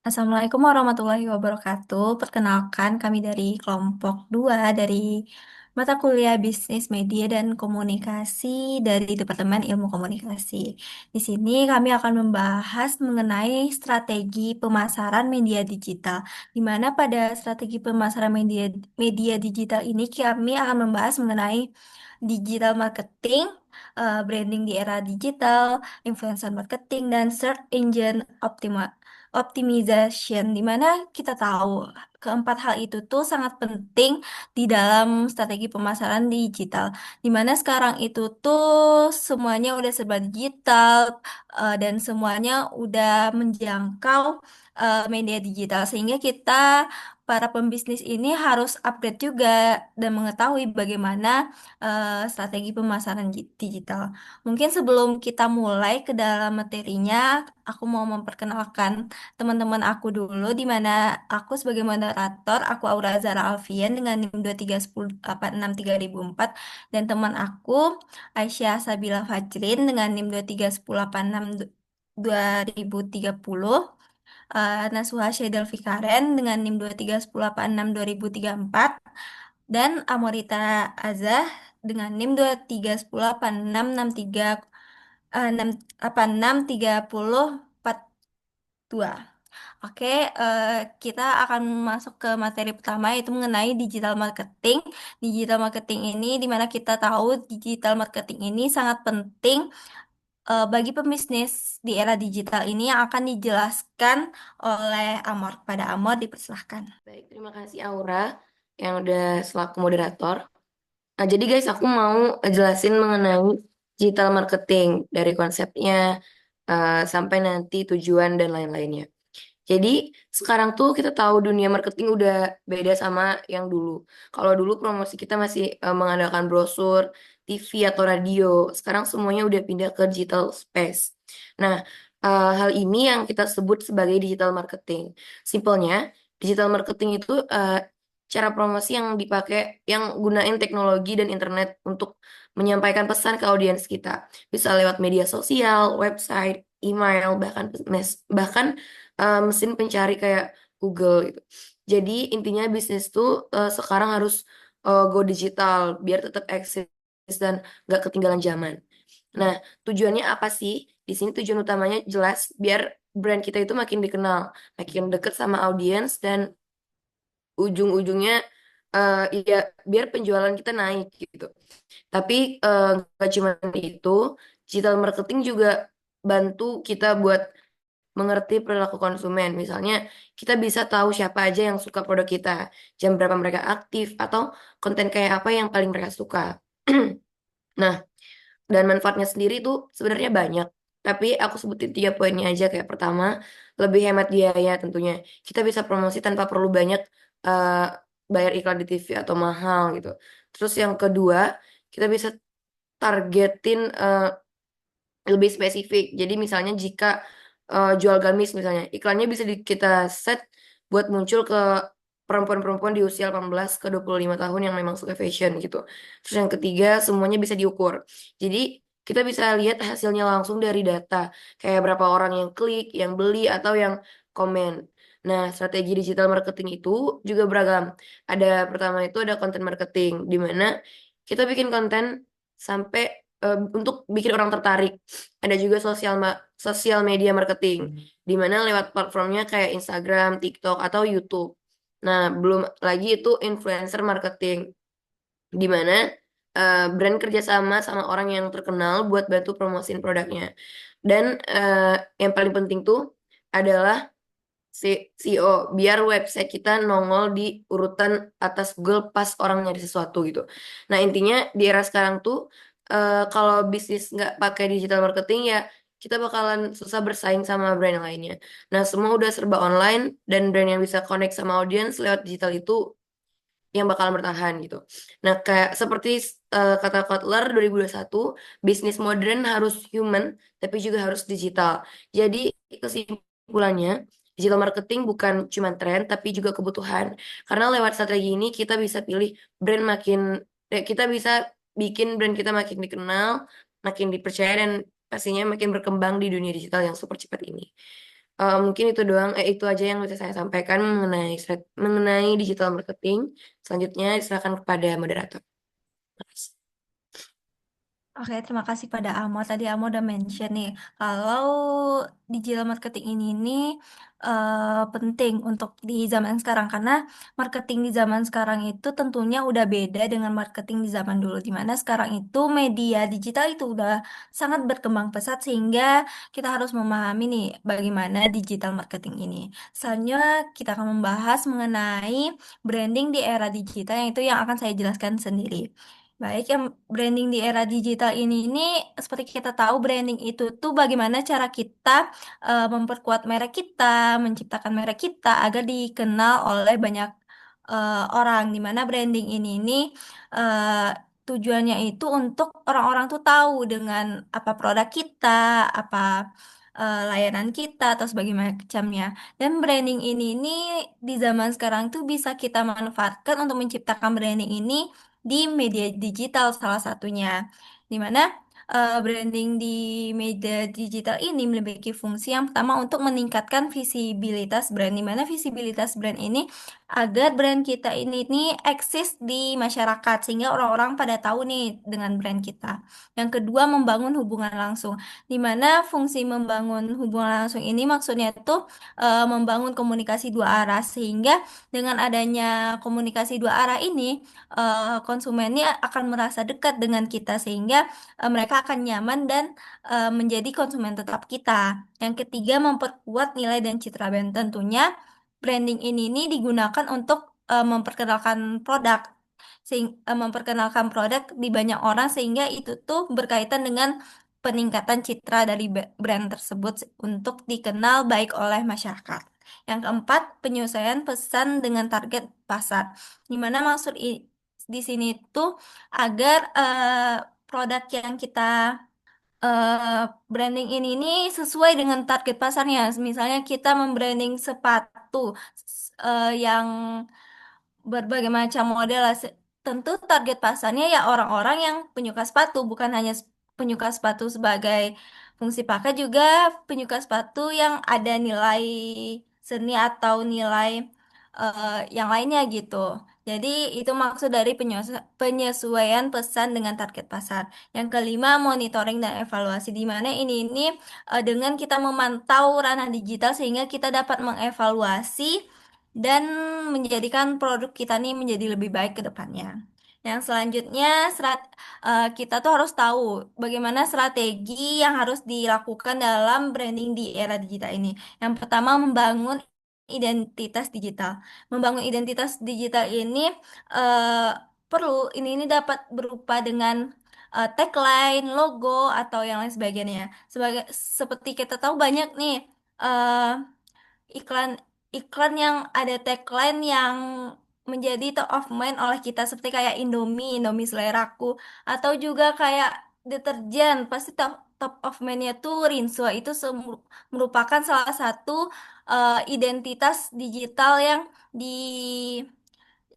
Assalamualaikum warahmatullahi wabarakatuh. Perkenalkan, kami dari kelompok 2 dari mata kuliah Bisnis Media dan Komunikasi dari Departemen Ilmu Komunikasi. Di sini kami akan membahas mengenai strategi pemasaran media digital, di mana pada strategi pemasaran media digital ini kami akan membahas mengenai digital marketing, branding di era digital, influencer marketing, dan search engine optimization, di mana kita tahu keempat hal itu tuh sangat penting di dalam strategi pemasaran digital, di mana sekarang itu tuh semuanya udah serba digital, dan semuanya udah menjangkau media digital, sehingga kita para pembisnis ini harus update juga dan mengetahui bagaimana strategi pemasaran digital. Mungkin sebelum kita mulai ke dalam materinya, aku mau memperkenalkan teman-teman aku dulu, di mana aku sebagai moderator, aku Aura Zara Alfian dengan NIM 2310863004, dan teman aku Aisyah Sabila Fajrin dengan NIM 2310862030, Nasuha Syaidal Fikaren dengan NIM 2310862034, dan Amorita Azah dengan NIM 23108663 663042. Oke, eh, kita akan masuk ke materi pertama, yaitu mengenai digital marketing. Digital marketing ini di mana kita tahu digital marketing ini sangat penting bagi pembisnis di era digital ini, yang akan dijelaskan oleh Amor. Pada Amor dipersilahkan. Baik, terima kasih Aura yang udah selaku moderator. Nah, jadi guys, aku mau jelasin mengenai digital marketing dari konsepnya sampai nanti tujuan dan lain-lainnya. Jadi sekarang tuh kita tahu dunia marketing udah beda sama yang dulu. Kalau dulu promosi kita masih mengandalkan brosur, TV atau radio. Sekarang semuanya udah pindah ke digital space. Nah, hal ini yang kita sebut sebagai digital marketing. Simpelnya, digital marketing itu cara promosi yang dipakai, yang gunain teknologi dan internet untuk menyampaikan pesan ke audiens kita. Bisa lewat media sosial, website, email, bahkan mesin pencari kayak Google gitu. Jadi intinya bisnis tuh sekarang harus go digital biar tetap eksis dan gak ketinggalan zaman. Nah, tujuannya apa sih? Di sini tujuan utamanya jelas biar brand kita itu makin dikenal, makin deket sama audiens dan ujung-ujungnya ya biar penjualan kita naik gitu. Tapi gak cuma itu, digital marketing juga bantu kita buat mengerti perilaku konsumen. Misalnya, kita bisa tahu siapa aja yang suka produk kita, jam berapa mereka aktif, atau konten kayak apa yang paling mereka suka. Nah, dan manfaatnya sendiri tuh sebenarnya banyak. Tapi aku sebutin 3 poinnya aja. Kayak pertama, lebih hemat biaya tentunya. Kita bisa promosi tanpa perlu banyak eh, bayar iklan di TV atau mahal gitu. Terus yang kedua, kita bisa targetin lebih spesifik. Jadi misalnya jika jual gamis misalnya, iklannya bisa kita set buat muncul ke perempuan-perempuan di usia 18 ke 25 tahun yang memang suka fashion gitu. Terus yang ketiga, semuanya bisa diukur. Jadi kita bisa lihat hasilnya langsung dari data, kayak berapa orang yang klik, yang beli, atau yang komen. Nah, strategi digital marketing itu juga beragam. Ada pertama itu ada content marketing, di mana kita bikin konten sampai untuk bikin orang tertarik. Ada juga sosial media marketing, di mana lewat platformnya kayak Instagram, TikTok, atau YouTube. Nah, belum lagi itu influencer marketing, di mana brand kerjasama sama orang yang terkenal buat bantu promosiin produknya. Dan yang paling penting tuh adalah si SEO, biar website kita nongol di urutan atas Google pas orang nyari sesuatu gitu. Nah, intinya di era sekarang tuh kalau bisnis nggak pakai digital marketing ya kita bakalan susah bersaing sama brand yang lainnya. Nah, semua udah serba online dan brand yang bisa connect sama audiens lewat digital itu yang bakalan bertahan gitu. Nah, kayak seperti kata Kotler 2021, bisnis modern harus human tapi juga harus digital. Jadi kesimpulannya, digital marketing bukan cuma tren tapi juga kebutuhan. Karena lewat strategi ini kita bisa pilih brand makin kita bisa bikin brand kita makin dikenal, makin dipercaya dan pastinya makin berkembang di dunia digital yang super cepat ini. Mungkin itu doang, itu aja yang bisa saya sampaikan mengenai digital marketing. Selanjutnya silakan kepada moderator. Makasih. Oke, terima kasih pada Amo. Tadi Amo udah mention nih, kalau digital marketing ini nih penting untuk di zaman sekarang karena marketing di zaman sekarang itu tentunya udah beda dengan marketing di zaman dulu, di mana sekarang itu media digital itu udah sangat berkembang pesat sehingga kita harus memahami nih bagaimana digital marketing ini. Selanjutnya kita akan membahas mengenai branding di era digital yang itu yang akan saya jelaskan sendiri. Baik, yang branding di era digital ini seperti kita tahu branding itu tuh bagaimana cara kita memperkuat merek kita, menciptakan merek kita agar dikenal oleh banyak orang. Di mana branding ini eh, tujuannya itu untuk orang-orang tuh tahu dengan apa produk kita, apa layanan kita atau sebagaimana macamnya. Dan branding ini di zaman sekarang tuh bisa kita manfaatkan untuk menciptakan branding ini di media digital salah satunya. Di mana branding di media digital ini memiliki fungsi yang pertama untuk meningkatkan visibilitas brand. Di mana visibilitas brand ini agar brand kita ini eksis di masyarakat sehingga orang-orang pada tahu nih dengan brand kita. Yang kedua, membangun hubungan langsung. Di mana fungsi membangun hubungan langsung ini maksudnya tuh membangun komunikasi dua arah sehingga dengan adanya komunikasi dua arah ini konsumennya akan merasa dekat dengan kita sehingga mereka akan nyaman dan menjadi konsumen tetap kita. Yang ketiga, memperkuat nilai dan citra brand. Tentunya branding ini digunakan untuk memperkenalkan produk. Memperkenalkan produk di banyak orang sehingga itu tuh berkaitan dengan peningkatan citra dari brand tersebut untuk dikenal baik oleh masyarakat. Yang keempat, penyesuaian pesan dengan target pasar. Di mana di sini tuh agar produk yang kita branding ini sesuai dengan target pasarnya. Misalnya kita membranding sepatu yang berbagai macam model lah. Tentu target pasarnya ya orang-orang yang penyuka sepatu, bukan hanya penyuka sepatu sebagai fungsi pakai, juga penyuka sepatu yang ada nilai seni atau nilai yang lainnya gitu. Jadi itu maksud dari penyesuaian pesan dengan target pasar. Yang kelima, monitoring dan evaluasi di mana ini dengan kita memantau ranah digital sehingga kita dapat mengevaluasi dan menjadikan produk kita nih menjadi lebih baik ke depannya. Yang selanjutnya, kita tuh harus tahu bagaimana strategi yang harus dilakukan dalam branding di era digital ini. Yang pertama, membangun identitas digital. Membangun identitas digital ini eh, ini dapat berupa dengan tagline, logo, atau yang lain sebagainya. Seperti kita tahu banyak nih eh, iklan iklan yang ada tagline yang menjadi top of mind oleh kita seperti kayak Indomie, Indomie seleraku atau juga kayak deterjen pasti top of mind-nya tuh Rinso itu merupakan salah satu identitas digital di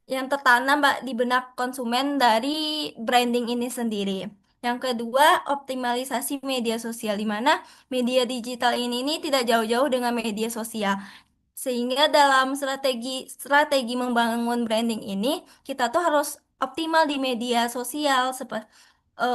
yang tertanam Mbak di benak konsumen dari branding ini sendiri. Yang kedua, optimalisasi media sosial di mana media digital ini tidak jauh-jauh dengan media sosial. Sehingga dalam strategi membangun branding ini, kita tuh harus optimal di media sosial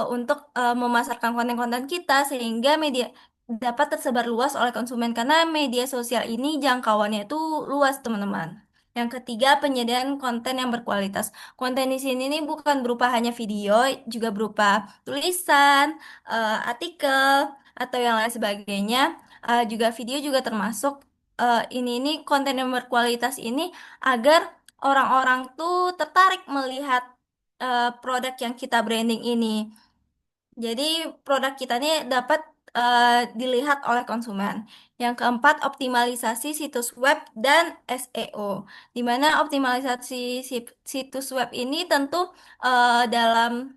untuk memasarkan konten-konten kita sehingga media dapat tersebar luas oleh konsumen karena media sosial ini jangkauannya itu luas, teman-teman. Yang ketiga, penyediaan konten yang berkualitas. Konten di sini nih bukan berupa hanya video, juga berupa tulisan, artikel, atau yang lain sebagainya. Juga video juga termasuk ini konten yang berkualitas ini agar orang-orang tuh tertarik melihat produk yang kita branding ini. Jadi produk kita ini dapat dilihat oleh konsumen. Yang keempat, optimalisasi situs web dan SEO. Di mana optimalisasi situs web ini tentu dalam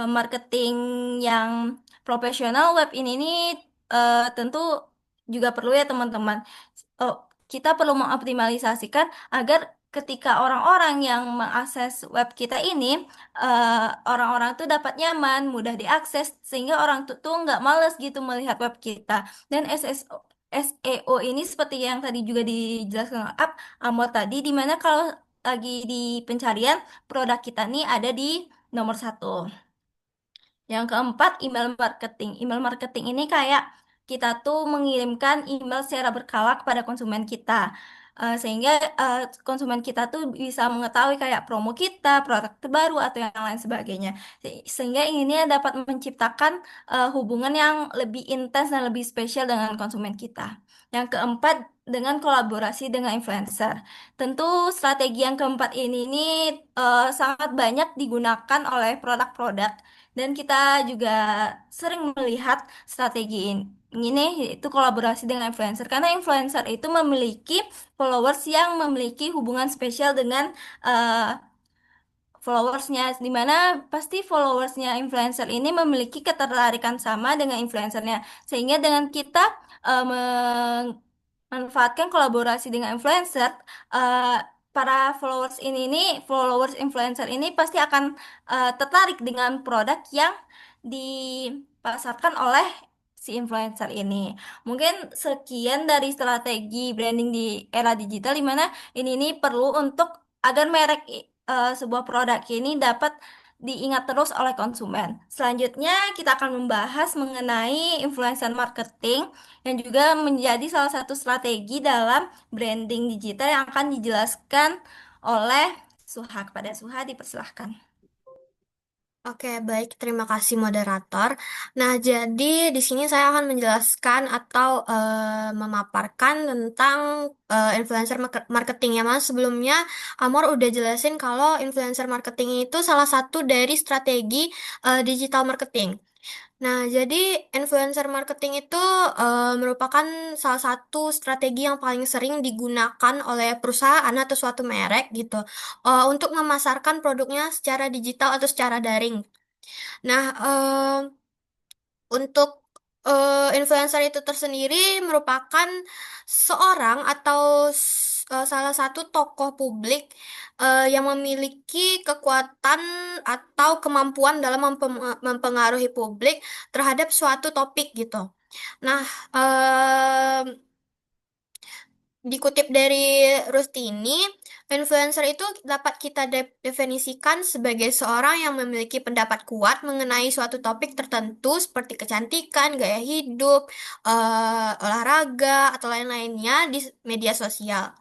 marketing yang profesional web ini tentu juga perlu ya teman-teman. Oh, kita perlu mengoptimalisasikan agar ketika orang-orang yang mengakses web kita ini, orang-orang tuh dapat nyaman, mudah diakses, sehingga orang tuh nggak males gitu melihat web kita. Dan SEO ini seperti yang tadi juga dijelaskan Amor tadi, dimana kalau lagi di pencarian produk kita nih ada di nomor satu. Yang keempat, email marketing. Email marketing ini kayak kita tuh mengirimkan email secara berkala kepada konsumen kita. Sehingga konsumen kita tuh bisa mengetahui kayak promo kita, produk terbaru, atau yang lain sebagainya. Sehingga ini dapat menciptakan hubungan yang lebih intens dan lebih spesial dengan konsumen kita. Yang keempat, dengan kolaborasi dengan influencer. Tentu strategi yang keempat ini sangat banyak digunakan oleh produk-produk dan kita juga sering melihat strategi ini yaitu kolaborasi dengan influencer karena influencer itu memiliki followers yang memiliki hubungan spesial dengan eh, followersnya, di mana pasti followersnya influencer ini memiliki ketertarikan sama dengan influencernya, sehingga dengan kita memanfaatkan kolaborasi dengan influencer, eh, para followers influencer ini pasti akan tertarik dengan produk yang dipasarkan oleh si influencer ini. Mungkin sekian dari strategi branding di era digital, di mana ini perlu untuk agar merek sebuah produk ini dapat diingat terus oleh konsumen. Selanjutnya, kita akan membahas mengenai influencer marketing yang juga menjadi salah satu strategi dalam branding digital yang akan dijelaskan oleh Suha. Kepada Suha, dipersilahkan. Oke, baik. Terima kasih moderator. Nah, jadi di sini saya akan menjelaskan atau memaparkan tentang influencer marketing ya, Mas. Sebelumnya, Amor udah jelasin kalau influencer marketing itu salah satu dari strategi digital marketing. Nah, jadi influencer marketing itu merupakan salah satu strategi yang paling sering digunakan oleh perusahaan atau suatu merek gitu untuk memasarkan produknya secara digital atau secara daring. Nah, untuk influencer itu tersendiri merupakan seorang atau salah satu tokoh publik yang memiliki kekuatan atau kemampuan dalam mempengaruhi publik terhadap suatu topik gitu. Nah, dikutip dari Rustini, influencer itu dapat kita definisikan sebagai seorang yang memiliki pendapat kuat mengenai suatu topik tertentu seperti kecantikan, gaya hidup, olahraga, atau lain-lainnya di media sosial.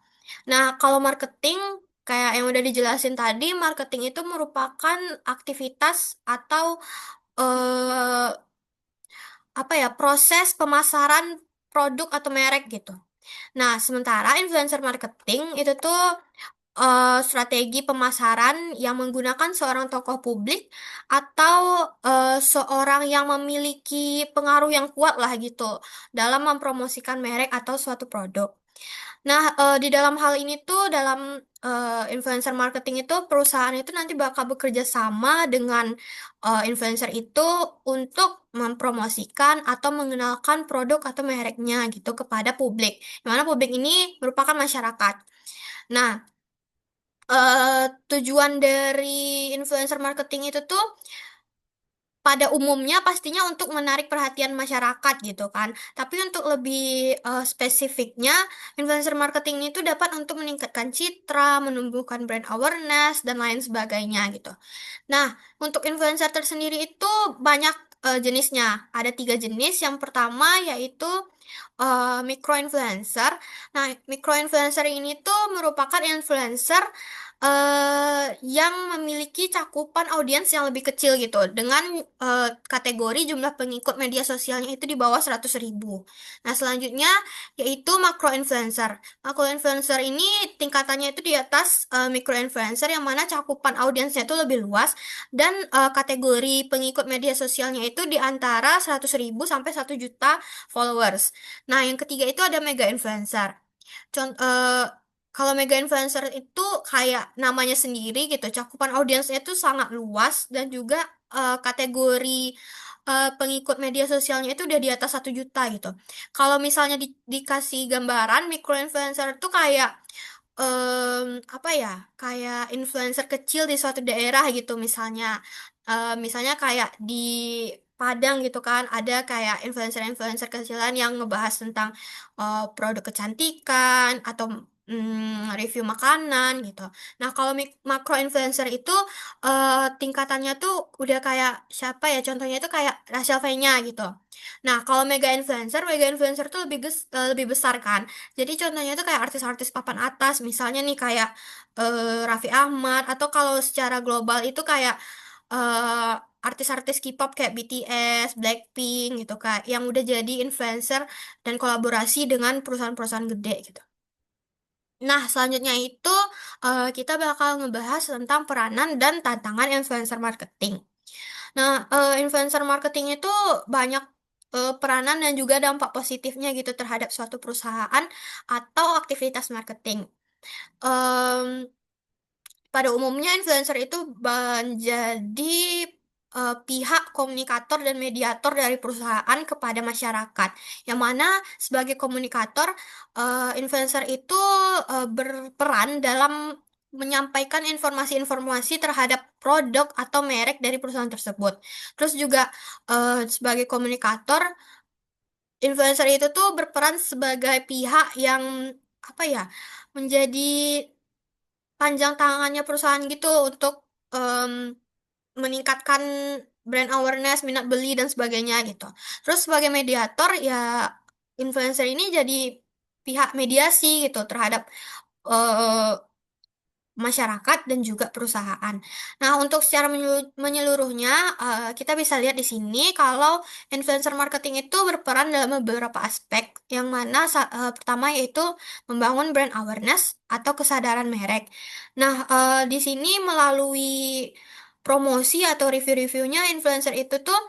Nah, kalau marketing, kayak yang udah dijelasin tadi, marketing itu merupakan aktivitas atau eh, apa ya, proses pemasaran produk atau merek gitu. Nah, sementara influencer marketing itu tuh strategi pemasaran yang menggunakan seorang tokoh publik atau seorang yang memiliki pengaruh yang kuat lah gitu dalam mempromosikan merek atau suatu produk. Nah, di dalam hal ini tuh, dalam influencer marketing itu, perusahaan itu nanti bakal bekerja sama dengan influencer itu untuk mempromosikan atau mengenalkan produk atau mereknya gitu kepada publik. Di mana publik ini merupakan masyarakat. Nah, tujuan dari influencer marketing itu tuh pada umumnya pastinya untuk menarik perhatian masyarakat gitu kan. Tapi untuk lebih spesifiknya, influencer marketing itu dapat untuk meningkatkan citra, menumbuhkan brand awareness, dan lain sebagainya gitu. Nah, untuk influencer tersendiri itu banyak jenisnya. Ada 3 jenis. Yang pertama yaitu micro influencer. Nah, micro influencer ini tuh merupakan influencer yang memiliki cakupan audiens yang lebih kecil gitu, dengan kategori jumlah pengikut media sosialnya itu di bawah 100.000. Nah, selanjutnya yaitu makro influencer. Makro influencer ini tingkatannya itu di atas micro influencer, yang mana cakupan audiensnya itu lebih luas dan kategori pengikut media sosialnya itu di antara 100.000 sampai 1 juta followers. Nah, yang ketiga itu ada mega influencer. Kalau mega influencer itu kayak namanya sendiri gitu, cakupan audiensnya itu sangat luas dan juga kategori pengikut media sosialnya itu udah di atas 1 juta gitu. Kalau misalnya dikasih gambaran, micro influencer itu kayak apa ya, kayak influencer kecil di suatu daerah gitu misalnya. Misalnya kayak di Padang gitu kan, ada kayak influencer-influencer kecilan yang ngebahas tentang produk kecantikan atau review makanan gitu. Nah, kalau makro influencer itu tingkatannya tuh udah kayak siapa ya? Contohnya itu kayak Rachel V-nya gitu. Nah, kalau mega influencer tuh lebih besar kan. Jadi contohnya tuh kayak artis-artis papan atas, misalnya nih kayak Raffi Ahmad, atau kalau secara global itu kayak eh, artis-artis K-pop kayak BTS, Blackpink gitu kak, yang udah jadi influencer dan kolaborasi dengan perusahaan-perusahaan gede gitu. Nah, selanjutnya itu kita bakal ngebahas tentang peranan dan tantangan influencer marketing. Nah, influencer marketing itu banyak peranan dan juga dampak positifnya gitu terhadap suatu perusahaan atau aktivitas marketing. Em, Pada umumnya influencer itu menjadi pihak komunikator dan mediator dari perusahaan kepada masyarakat. Yang mana sebagai komunikator, influencer itu berperan dalam menyampaikan informasi-informasi terhadap produk atau merek dari perusahaan tersebut. Terus juga sebagai komunikator, influencer itu tuh berperan sebagai pihak yang apa ya, menjadi panjang tangannya perusahaan gitu untuk em, meningkatkan brand awareness, minat beli dan sebagainya gitu. Terus sebagai mediator ya, influencer ini jadi pihak mediasi gitu terhadap eh, masyarakat dan juga perusahaan. Nah, untuk secara menyeluruhnya, kita bisa lihat di sini kalau influencer marketing itu berperan dalam beberapa aspek, yang mana pertama yaitu membangun brand awareness atau kesadaran merek. Nah, di sini melalui promosi atau review-reviewnya, influencer itu tuh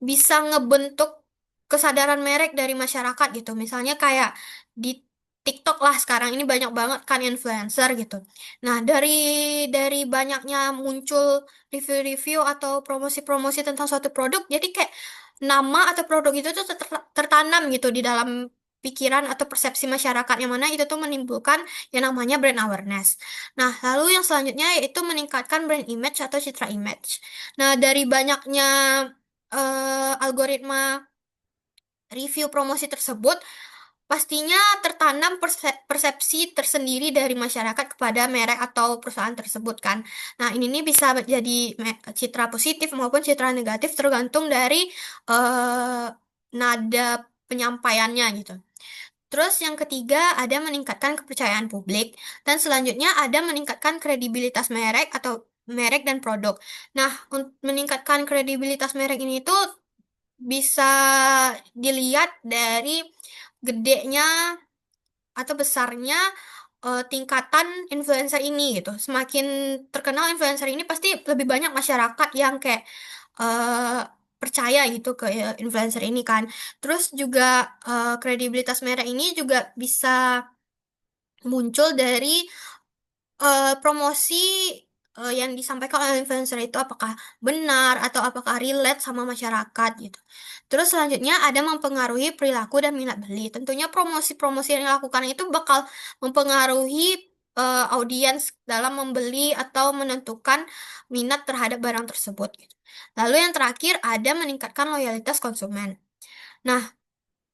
bisa ngebentuk kesadaran merek dari masyarakat gitu. Misalnya kayak di TikTok lah sekarang ini banyak banget kan influencer gitu. Nah, dari banyaknya muncul review-review atau promosi-promosi tentang suatu produk, jadi kayak nama atau produk itu tuh tertanam gitu di dalam pikiran atau persepsi masyarakat, yang mana itu tuh menimbulkan yang namanya brand awareness. Nah, lalu yang selanjutnya yaitu meningkatkan brand image atau citra image. Nah, dari banyaknya algoritma review promosi tersebut, pastinya tertanam persepsi tersendiri dari masyarakat kepada merek atau perusahaan tersebut kan. Nah, ini nih bisa jadi citra positif maupun citra negatif tergantung dari eh, nada penyampaiannya gitu. Terus yang ketiga ada meningkatkan kepercayaan publik, dan selanjutnya ada meningkatkan kredibilitas merek atau merek dan produk. Nah, untuk meningkatkan kredibilitas merek ini tuh bisa dilihat dari gedenya atau besarnya tingkatan influencer ini gitu. Semakin terkenal influencer ini, pasti lebih banyak masyarakat yang kayak eh, percaya gitu ke influencer ini kan. Terus juga kredibilitas merek ini juga bisa muncul dari promosi yang disampaikan oleh influencer itu apakah benar atau apakah relate sama masyarakat gitu. Terus selanjutnya ada mempengaruhi perilaku dan minat beli. Tentunya promosi-promosi yang dilakukan itu bakal mempengaruhi audiens dalam membeli atau menentukan minat terhadap barang tersebut gitu. Lalu yang terakhir ada meningkatkan loyalitas konsumen. Nah,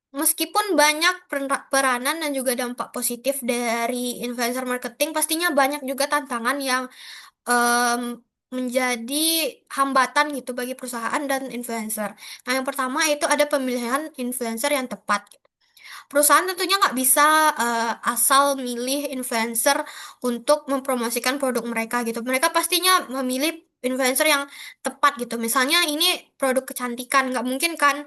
meskipun banyak peranan dan juga dampak positif dari influencer marketing, pastinya banyak juga tantangan yang em, menjadi hambatan gitu bagi perusahaan dan influencer. Nah, yang pertama itu ada pemilihan influencer yang tepat. Perusahaan tentunya nggak bisa asal milih influencer untuk mempromosikan produk mereka gitu. Mereka pastinya memilih influencer yang tepat gitu. Misalnya ini produk kecantikan, nggak mungkin kan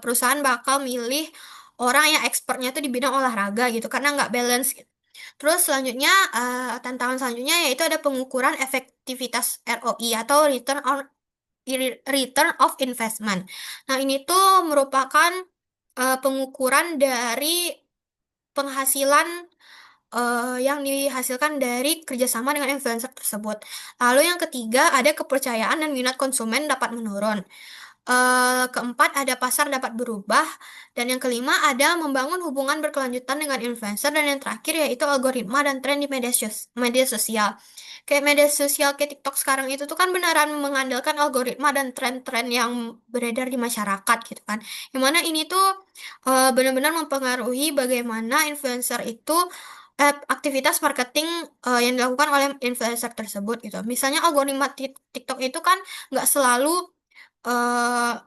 perusahaan bakal milih orang yang expertnya tuh di bidang olahraga gitu, karena nggak balance gitu. Terus selanjutnya, tantangan selanjutnya yaitu ada pengukuran efektivitas ROI atau return of investment. Nah, ini tuh merupakan pengukuran dari penghasilan yang dihasilkan dari kerjasama dengan influencer tersebut. Lalu yang ketiga ada kepercayaan dan minat konsumen dapat menurun. Keempat, ada pasar dapat berubah. Dan yang kelima, ada membangun hubungan berkelanjutan dengan influencer. Dan yang terakhir yaitu algoritma dan tren di media sosial. Kayak media sosial kayak TikTok sekarang itu tuh kan beneran mengandalkan algoritma dan tren-tren yang beredar di masyarakat gitu kan. Yang mana ini tuh benar-benar mempengaruhi bagaimana influencer itu aktivitas marketing yang dilakukan oleh influencer tersebut gitu. Misalnya algoritma TikTok itu kan nggak selalu eh,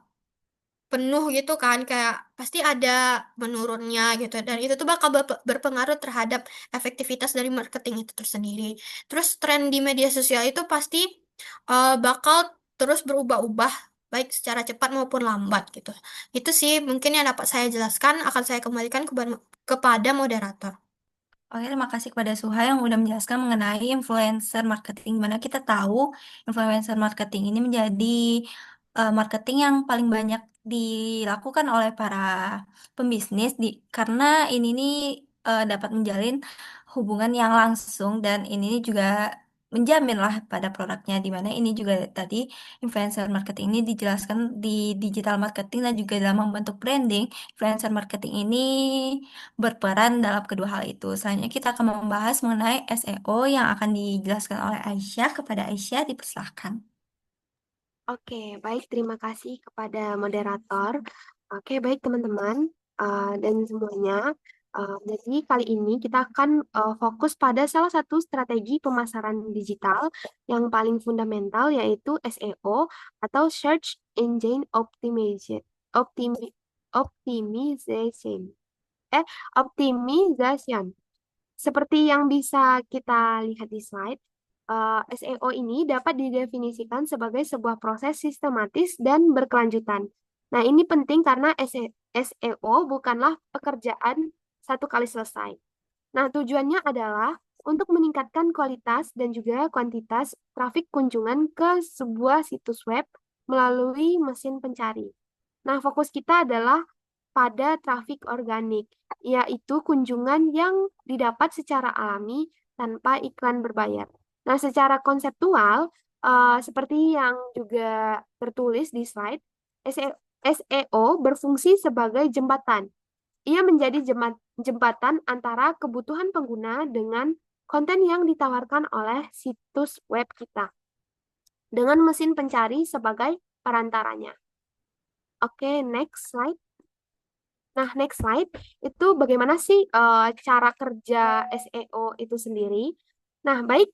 penuh gitu kan, kayak pasti ada menurunnya gitu, dan itu tuh bakal berpengaruh terhadap efektivitas dari marketing itu tersendiri. Terus tren di media sosial itu pasti bakal terus berubah-ubah, baik secara cepat maupun lambat gitu. Itu sih mungkin yang dapat saya jelaskan, akan saya kembalikan kepada moderator. Oke, terima kasih kepada Suha yang udah menjelaskan mengenai influencer marketing. Mana kita tahu influencer marketing ini menjadi marketing yang paling banyak dilakukan oleh para pembisnis karena ini nih dapat menjalin hubungan yang langsung dan ini juga menjamin lah pada produknya di mana ini juga tadi influencer marketing ini dijelaskan di digital marketing dan juga dalam membentuk branding. Influencer marketing ini berperan dalam kedua hal itu. Selanjutnya kita akan membahas mengenai SEO yang akan dijelaskan oleh Aisyah. Kepada Aisyah, dipersilahkan. Oke, baik. Terima kasih kepada moderator. Oke, baik teman-teman dan semuanya. Jadi kali ini kita akan fokus pada salah satu strategi pemasaran digital yang paling fundamental yaitu SEO atau Search Engine Optimization. Optimization. Eh, Optimization. Seperti yang bisa kita lihat di slide, SEO ini dapat didefinisikan sebagai sebuah proses sistematis dan berkelanjutan. Nah, ini penting karena SEO bukanlah pekerjaan satu kali selesai. Nah, tujuannya adalah untuk meningkatkan kualitas dan juga kuantitas trafik kunjungan ke sebuah situs web melalui mesin pencari. Nah, fokus kita adalah pada trafik organik, yaitu kunjungan yang didapat secara alami tanpa iklan berbayar. Nah, secara konseptual, seperti yang juga tertulis di slide, SEO berfungsi sebagai jembatan. Ia menjadi jembatan antara kebutuhan pengguna dengan konten yang ditawarkan oleh situs web kita, dengan mesin pencari sebagai perantaranya. Oke, next slide. Nah, next slide, itu bagaimana sih cara kerja SEO itu sendiri? Nah, baik,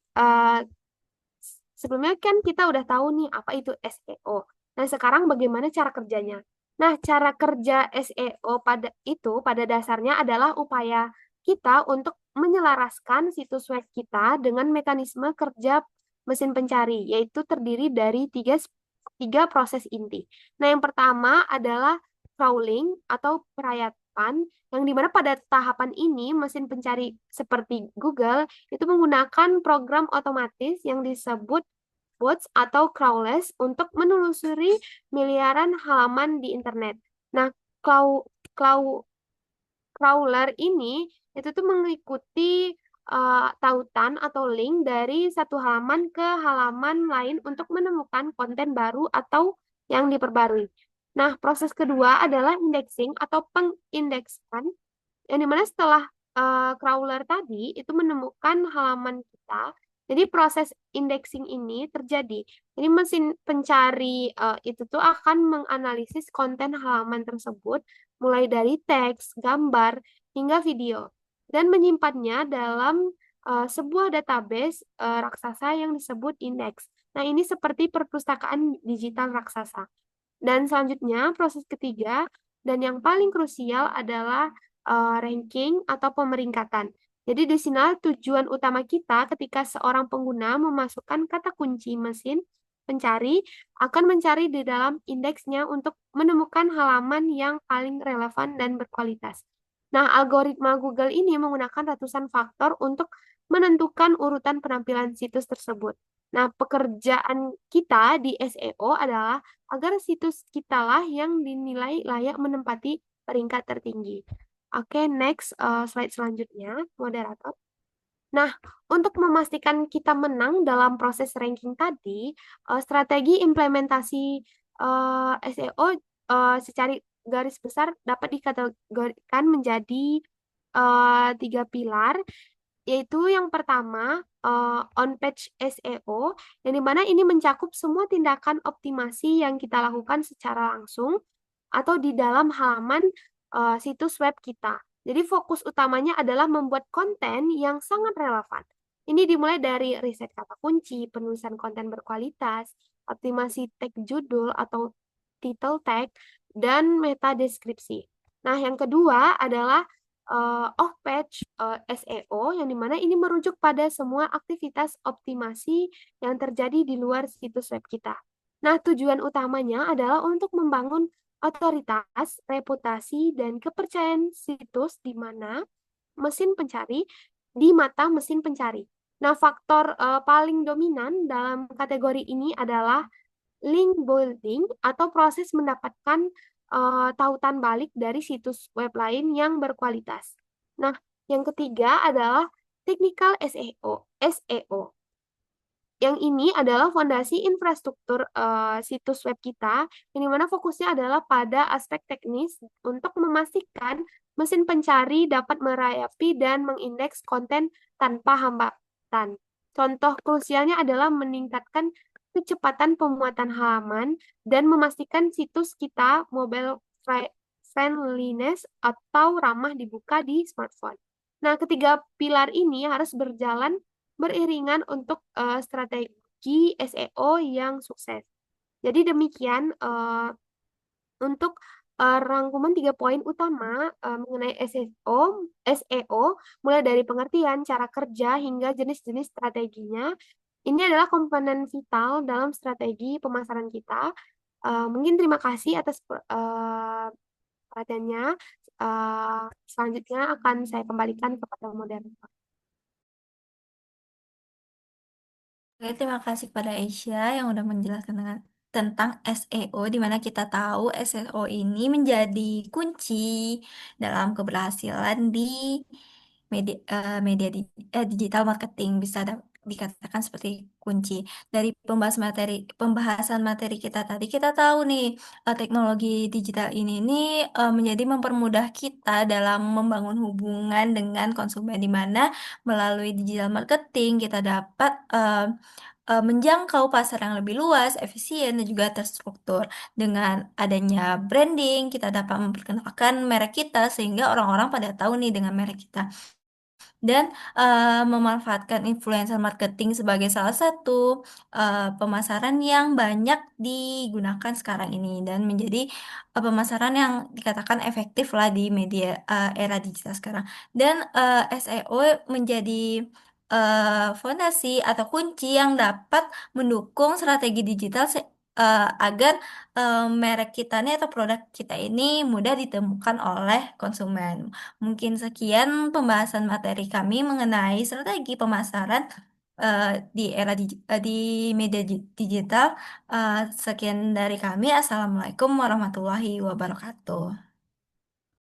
sebelumnya kan kita udah tahu nih apa itu SEO. Nah, sekarang bagaimana cara kerjanya? Nah, cara kerja SEO pada dasarnya adalah upaya kita untuk menyelaraskan situs web kita dengan mekanisme kerja mesin pencari, yaitu terdiri dari tiga proses inti. Nah, yang pertama adalah crawling atau perayapan, yang dimana pada tahapan ini mesin pencari seperti Google itu menggunakan program otomatis yang disebut bots atau crawlers untuk menelusuri miliaran halaman di internet. Nah, crawler ini itu tuh mengikuti tautan atau link dari satu halaman ke halaman lain untuk menemukan konten baru atau yang diperbarui. Nah, proses kedua adalah indexing atau pengindeksan, yang dimana setelah crawler tadi itu menemukan halaman kita, jadi proses indexing ini terjadi. Jadi mesin pencari itu tuh akan menganalisis konten halaman tersebut, mulai dari teks, gambar, hingga video, dan menyimpannya dalam sebuah database raksasa yang disebut indeks. Nah, ini seperti perpustakaan digital raksasa. Dan selanjutnya, proses ketiga dan yang paling krusial adalah ranking atau pemeringkatan. Jadi di sini tujuan utama kita ketika seorang pengguna memasukkan kata kunci mesin pencari akan mencari di dalam indeksnya untuk menemukan halaman yang paling relevan dan berkualitas. Nah, algoritma Google ini menggunakan ratusan faktor untuk menentukan urutan penampilan situs tersebut. Nah, pekerjaan kita di SEO adalah agar situs kita lah yang dinilai layak menempati peringkat tertinggi. Oke, next slide selanjutnya, moderator. Nah, untuk memastikan kita menang dalam proses ranking tadi, strategi implementasi SEO secara garis besar dapat dikategorikan menjadi tiga pilar, yaitu yang pertama on-page SEO, yang dimana ini mencakup semua tindakan optimasi yang kita lakukan secara langsung atau di dalam halaman situs web kita. Jadi fokus utamanya adalah membuat konten yang sangat relevan. Ini dimulai dari riset kata kunci, penulisan konten berkualitas, optimasi tag judul atau title tag, dan meta deskripsi. Nah, yang kedua adalah off-page SEO, yang dimana ini merujuk pada semua aktivitas optimasi yang terjadi di luar situs web kita. Nah, tujuan utamanya adalah untuk membangun otoritas, reputasi, dan kepercayaan situs di mana mesin pencari di mata mesin pencari. Nah, faktor paling dominan dalam kategori ini adalah link building atau proses mendapatkan tautan balik dari situs web lain yang berkualitas. Nah, yang ketiga adalah technical SEO. SEO. Yang ini adalah fondasi infrastruktur situs web kita, yang dimana fokusnya adalah pada aspek teknis untuk memastikan mesin pencari dapat merayapi dan mengindeks konten tanpa hambatan. Contoh krusialnya adalah meningkatkan kecepatan pemuatan halaman dan memastikan situs kita mobile friendliness atau ramah dibuka di smartphone. Nah, ketiga pilar ini harus berjalan beriringan untuk strategi SEO yang sukses. Jadi demikian untuk rangkuman 3 poin utama mengenai SEO, mulai dari pengertian, cara kerja, hingga jenis-jenis strateginya. Ini adalah komponen vital dalam strategi pemasaran kita. Mungkin terima kasih atas perhatiannya. Selanjutnya akan saya kembalikan kepada moderator. Oke, terima kasih pada Asia yang udah menjelaskan tentang SEO, di mana kita tahu SEO ini menjadi kunci dalam keberhasilan di digital marketing, bisa dikatakan seperti kunci. Dari pembahasan materi kita tadi, kita tahu nih teknologi digital ini nih menjadi mempermudah kita dalam membangun hubungan dengan konsumen, di mana melalui digital marketing kita dapat menjangkau pasar yang lebih luas, efisien, dan juga terstruktur. Dengan adanya branding, kita dapat memperkenalkan merek kita sehingga orang-orang pada tahu nih dengan merek kita. Dan memanfaatkan influencer marketing sebagai salah satu pemasaran yang banyak digunakan sekarang ini, dan menjadi pemasaran yang dikatakan efektif lah di media era digital sekarang. Dan SEO menjadi fondasi atau kunci yang dapat mendukung strategi digital agar merek kita ini atau produk kita ini mudah ditemukan oleh konsumen. Mungkin sekian pembahasan materi kami mengenai strategi pemasaran eh, di media digital. Sekian dari kami. Assalamualaikum warahmatullahi wabarakatuh.